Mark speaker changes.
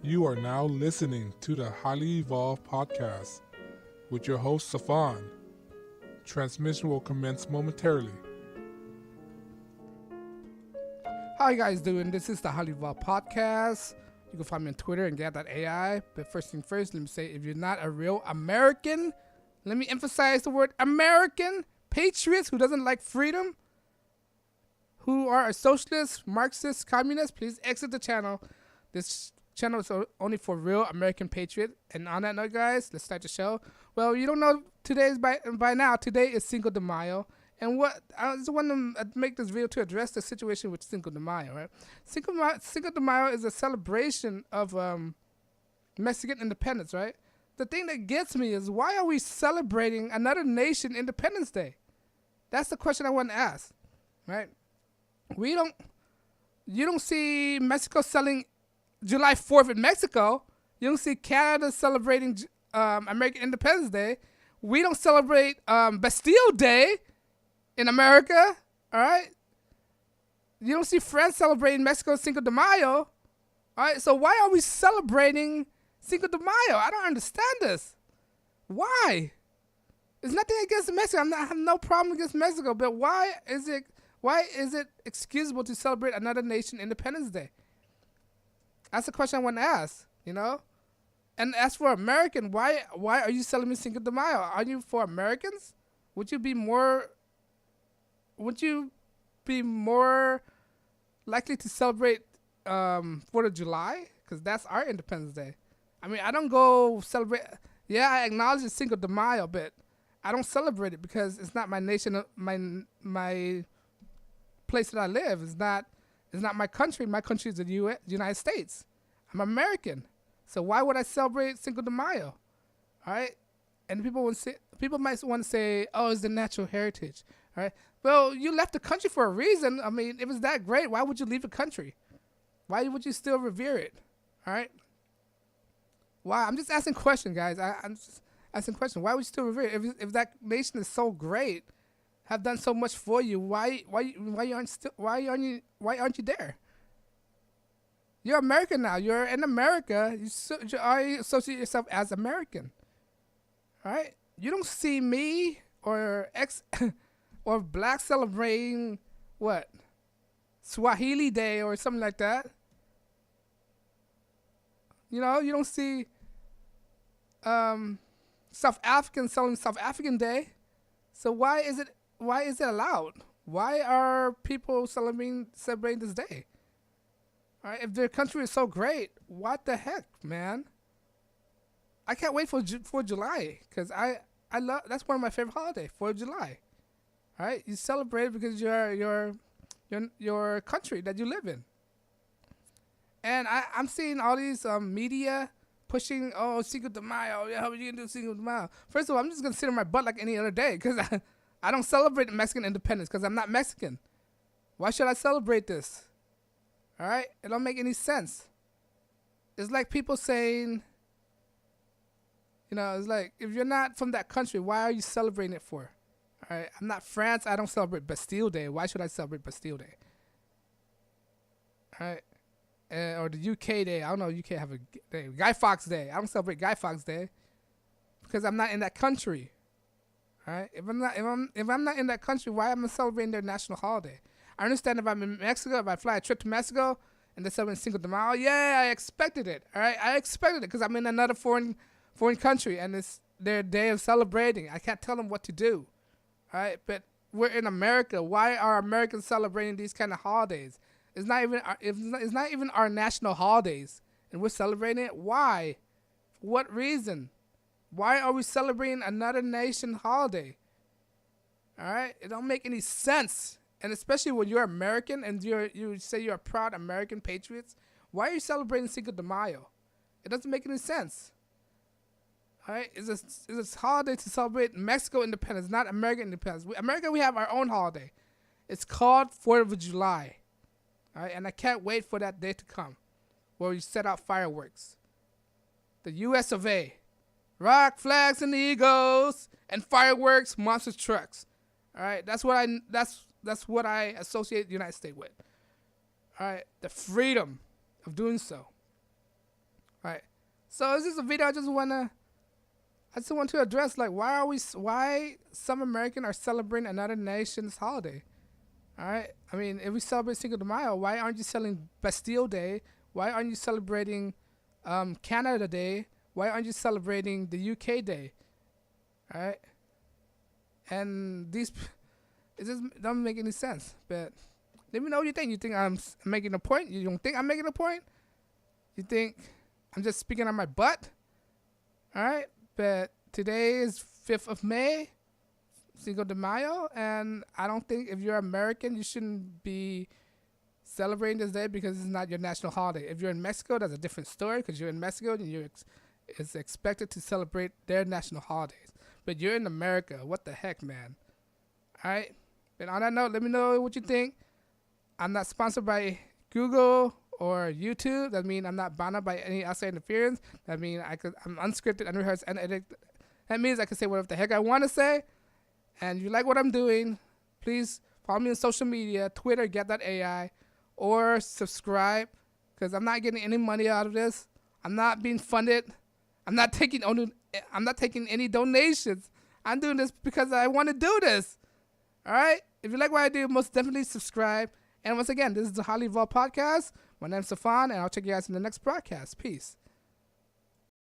Speaker 1: You are now listening to the Highly Evolved Podcast with your host, Safan. Transmission will commence momentarily.
Speaker 2: How you guys doing? This is the HighlyEvolvedPodcast. Podcast. You can find me on Twitter and get.ai. But first thing first, let me say, if you're not a real American, let me emphasize the word American, patriots who doesn't like freedom, who are a socialist, Marxist, communist, please exit the channel. This channel is only for real American patriots. And on that note, guys, let's start the show. Well, you don't know today is by now. Today is Cinco de Mayo. And what I just want to make this video to address the situation with Cinco de Mayo, right? Cinco de Mayo is a celebration of Mexican independence, right? The thing that gets me is, why are we celebrating another nation Independence Day? That's the question I want to ask, right? You don't see Mexico selling July 4th in Mexico. You don't see Canada celebrating American Independence Day. We don't celebrate Bastille Day in America, all right? You don't see France celebrating Mexico's Cinco de Mayo, all right? So why are we celebrating Cinco de Mayo? I don't understand this. Why? There's nothing against Mexico. I have no problem against Mexico, but why is it excusable to celebrate another nation Independence Day? That's the question I want to ask, you know? And as for American, why are you celebrating Cinco de Mayo? Are you for Americans? Would you be more likely to celebrate 4th of July? Because that's our Independence Day. I mean, I don't go celebrate. Yeah, I acknowledge it's Cinco de Mayo, but I don't celebrate it because it's not my nation, my place that I live. It's not my country. My country is the United States. I'm American. So why would I celebrate Cinco de Mayo? All right? And people might want to say, oh, it's the natural heritage. All right? Well, you left the country for a reason. I mean, if it's that great, why would you leave the country? Why would you still revere it? All right? Why? I'm just asking questions, guys. I'm just asking questions. Why would you still revere it? If that nation is so great, have done so much for you, why aren't you there? You're American now. You're in America. You associate yourself as American. All right? You don't see me or or black celebrating what? Swahili Day or something like that. You know, you don't see South Africans celebrating South African Day. So why is it allowed? Why are people celebrating this day? All right, if their country is so great, what the heck, man? I can't wait for July because I love, that's one of my favorite holidays, 4th of July. All right, you celebrate it because your country that you live in. And I'm seeing all these media pushing, oh, Cinco de Mayo. Yeah, how are you gonna do Cinco de Mayo? First of all, I'm just gonna sit on my butt like any other day because I don't celebrate Mexican independence because I'm not Mexican. Why should I celebrate this? All right, it don't make any sense. It's like people saying, you know, it's like, if you're not from that country, why are you celebrating it for? All right, I'm not France. I don't celebrate Bastille Day. Why should I celebrate Bastille Day? All right. Or the UK Day. I don't know. UK have a day. Guy Fawkes Day. I don't celebrate Guy Fawkes Day because I'm not in that country. All right. If I'm not in that country, why am I celebrating their national holiday? I understand if I'm in Mexico, if I fly a trip to Mexico and they're celebrating Cinco de Mayo, yeah, I expected it. All right. I expected it because I'm in another foreign country and it's their day of celebrating. I can't tell them what to do. All right. But we're in America. Why are Americans celebrating these kind of holidays? It's not even our national holidays, and we're celebrating it. Why? For what reason? Why are we celebrating another nation holiday? All right, it don't make any sense. And especially when you're American and you say you're a proud American patriots, why are you celebrating Cinco de Mayo? It doesn't make any sense. All right, it's a holiday to celebrate Mexico independence, not American independence. America, we have our own holiday. It's called 4th of July. All right, and I can't wait for that day to come where we set out fireworks. The US of A. Rock, flags, and eagles, and fireworks, monster trucks. All right, that's what I associate the United States with. All right, the freedom of doing so. Right. So this is a video I just want to address, like, why some Americans are celebrating another nation's holiday. All right. I mean, if we celebrate Cinco de Mayo, why aren't you celebrating Bastille Day? Why aren't you celebrating Canada Day? Why aren't you celebrating the UK Day? All right. And it just doesn't make any sense. But let me know what you think. You think I'm making a point? You don't think I'm making a point? You think I'm just speaking on my butt? All right. But today is 5th of May, Cinco de Mayo, and I don't think if you're American, you shouldn't be celebrating this day because it's not your national holiday. If you're in Mexico, that's a different story because you're in Mexico and it's expected to celebrate their national holidays. But you're in America. What the heck, man? All right. And on that note, let me know what you think. I'm not sponsored by Google or YouTube. That means I'm not bound up by any outside interference. That means I'm unscripted, unrehearsed, unedited. That means I can say whatever the heck I want to say. And if you like what I'm doing, please follow me on social media, Twitter, get.ai, or subscribe, because I'm not getting any money out of this. I'm not being funded. I'm not taking any donations. I'm doing this because I want to do this. All right? If you like what I do, most definitely subscribe. And once again, this is the Highly Evolved Podcast. My name's Stefan, and I'll check you guys in the next broadcast. Peace.